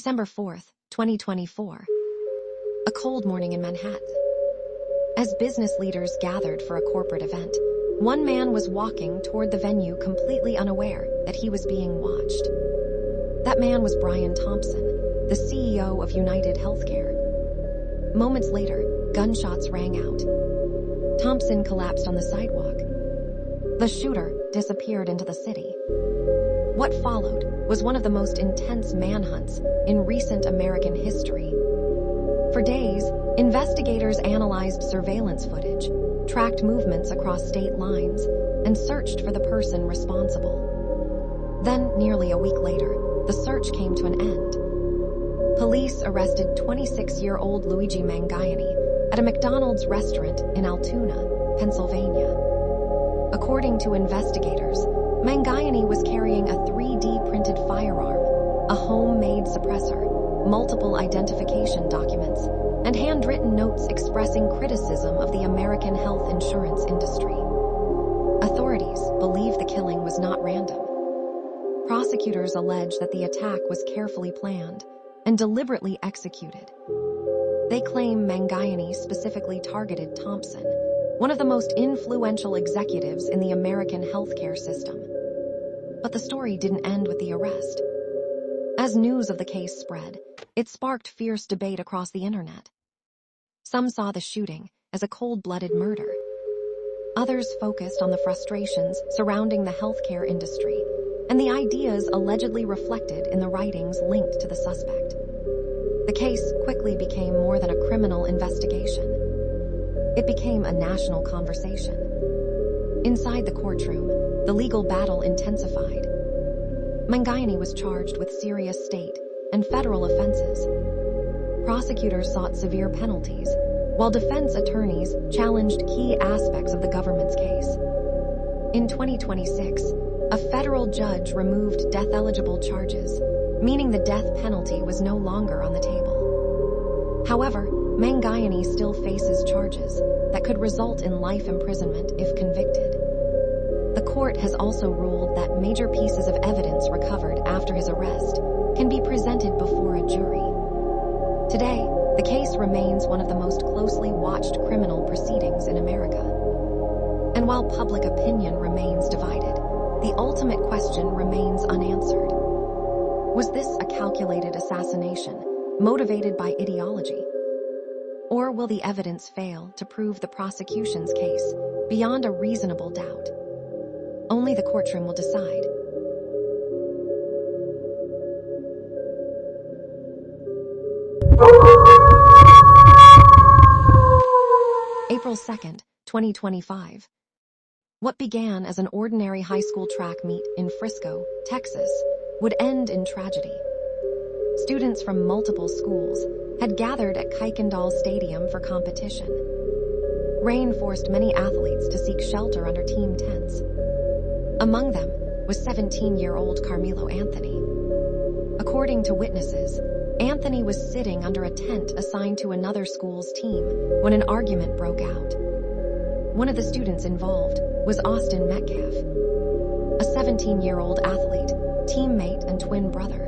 December 4th, 2024. A cold morning in Manhattan. As business leaders gathered for a corporate event, one man was walking toward the venue completely unaware that he was being watched. That man was Brian Thompson, the CEO of United Healthcare. Moments later, gunshots rang out. Thompson collapsed on the sidewalk. The shooter disappeared into the city. What followed was one of the most intense manhunts in recent American history. For days, investigators analyzed surveillance footage, tracked movements across state lines, and searched for the person responsible. Then, nearly a week later, the search came to an end. Police arrested 26-year-old Luigi Mangione at a McDonald's restaurant in Altoona, Pennsylvania. According to investigators, Mangione was carrying a 3D printed firearm, a homemade suppressor, multiple identification documents, and handwritten notes expressing criticism of the American health insurance industry. Authorities believe the killing was not random. Prosecutors allege that the attack was carefully planned and deliberately executed. They claim Mangione specifically targeted Thompson, one of the most influential executives in the American healthcare system. But the story didn't end with the arrest. As news of the case spread, it sparked fierce debate across the internet. Some saw the shooting as a cold-blooded murder. Others focused on the frustrations surrounding the healthcare industry and the ideas allegedly reflected in the writings linked to the suspect. The case quickly became more than a criminal investigation. It became a national conversation. Inside the courtroom, the legal battle intensified. Mangione was charged with serious state and federal offenses. Prosecutors sought severe penalties, while defense attorneys challenged key aspects of the government's case. In 2026, a federal judge removed death-eligible charges, meaning the death penalty was no longer on the table. However, Mangione still faces charges that could result in life imprisonment if convicted. The court has also ruled that major pieces of evidence recovered after his arrest can be presented before a jury. Today, the case remains one of the most closely watched criminal proceedings in America. And while public opinion remains divided, the ultimate question remains unanswered. Was this a calculated assassination, motivated by ideology? Or will the evidence fail to prove the prosecution's case beyond a reasonable doubt? Only the courtroom will decide. April 2nd, 2025. What began as an ordinary high school track meet in Frisco, Texas, would end in tragedy. Students from multiple schools had gathered at Kuykendall Stadium for competition. Rain forced many athletes to seek shelter under team tents. Among them was 17-year-old Carmelo Anthony. According to witnesses, Anthony was sitting under a tent assigned to another school's team when an argument broke out. One of the students involved was Austin Metcalf, a 17-year-old athlete, teammate, and twin brother.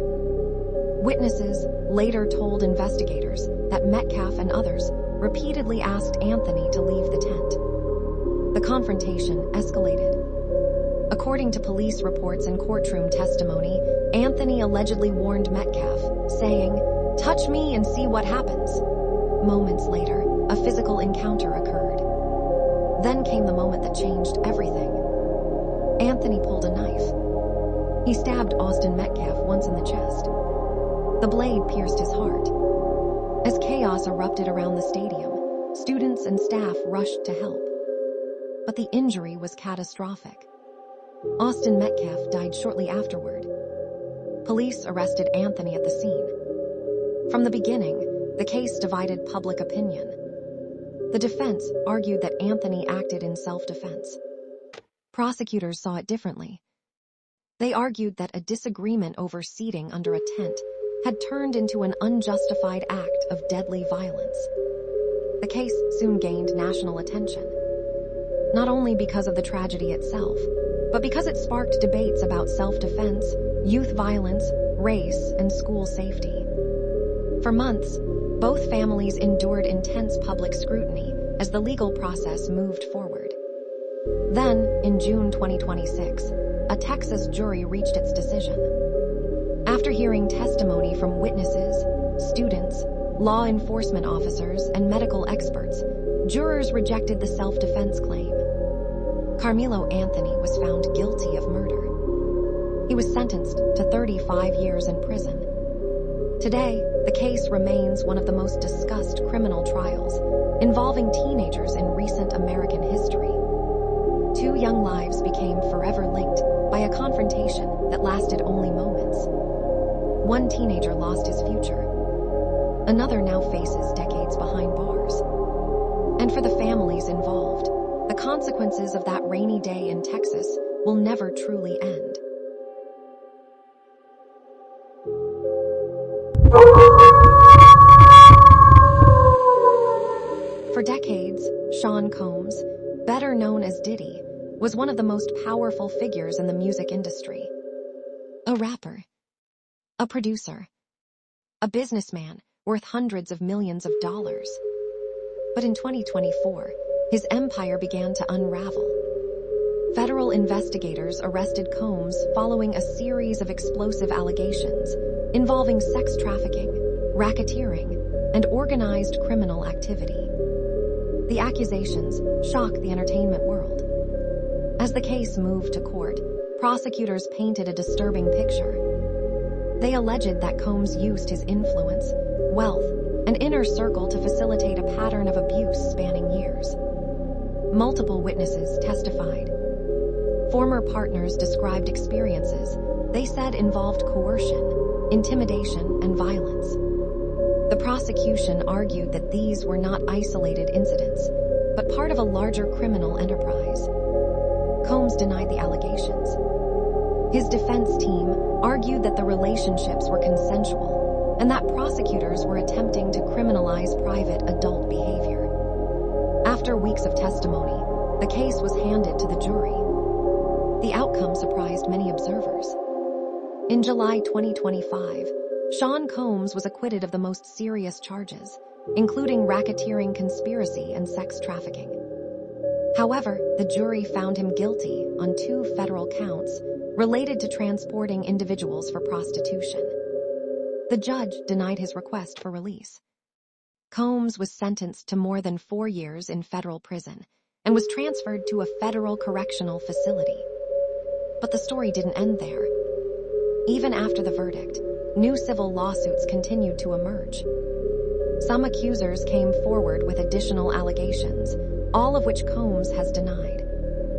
Witnesses later told investigators that Metcalf and others repeatedly asked Anthony to leave the tent. The confrontation escalated. According to police reports and courtroom testimony, Anthony allegedly warned Metcalf, saying, "Touch me and see what happens." Moments later, a physical encounter occurred. Then came the moment that changed everything. Anthony pulled a knife. He stabbed Austin Metcalf once in the chest. The blade pierced his heart. As chaos erupted around the stadium, students and staff rushed to help. But the injury was catastrophic. Austin Metcalf died shortly afterward. Police arrested Anthony at the scene. From the beginning, the case divided public opinion. The defense argued that Anthony acted in self-defense. Prosecutors saw it differently. They argued that a disagreement over seating under a tent had turned into an unjustified act of deadly violence. The case soon gained national attention, not only because of the tragedy itself, but because it sparked debates about self-defense, youth violence, race, and school safety. For months, both families endured intense public scrutiny as the legal process moved forward. Then, in June 2026, a Texas jury reached its decision. After hearing testimony from witnesses, students, law enforcement officers, and medical experts, jurors rejected the self-defense claim. Carmelo Anthony was found guilty of murder. He was sentenced to 35 years in prison. Today, the case remains one of the most discussed criminal trials involving teenagers in recent American history. Two young lives became forever linked by a confrontation that lasted only moments. One teenager lost his future. Another now faces decades behind bars. And for the families involved, the consequences of that rainy day in Texas will never truly end. For decades, Sean Combs, better known as Diddy, was one of the most powerful figures in the music industry. A rapper, a producer, a businessman worth hundreds of millions of dollars. But in 2024, his empire began to unravel. Federal investigators arrested Combs following a series of explosive allegations involving sex trafficking, racketeering, and organized criminal activity. The accusations shocked the entertainment world. As the case moved to court, prosecutors painted a disturbing picture. They alleged that Combs used his influence, wealth, and inner circle to facilitate a pattern of abuse spanning years. Multiple witnesses testified. Former partners described experiences they said involved coercion, intimidation, and violence. The prosecution argued that these were not isolated incidents, but part of a larger criminal enterprise. Combs denied the allegations. His defense team argued that the relationships were consensual and that prosecutors were attempting to criminalize private adult behavior. After weeks of testimony, the case was handed to the jury. The outcome surprised many observers. In July 2025, Sean Combs was acquitted of the most serious charges, including racketeering conspiracy and sex trafficking. However, the jury found him guilty on 2 federal counts related to transporting individuals for prostitution. The judge denied his request for release. Combs was sentenced to more than 4 years in federal prison and was transferred to a federal correctional facility. But the story didn't end there. Even after the verdict, new civil lawsuits continued to emerge. Some accusers came forward with additional allegations, all of which Combs has denied.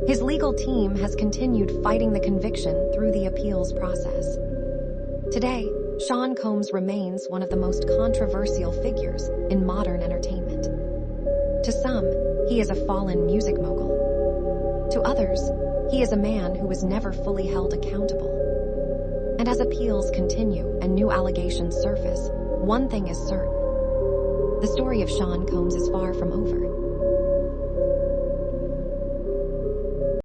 His legal team has continued fighting the conviction through the appeals process. Today, Sean Combs remains one of the most controversial figures in modern entertainment. To some, he is a fallen music mogul. To others, he is a man who was never fully held accountable. And as appeals continue and new allegations surface, one thing is certain. The story of Sean Combs is far from over.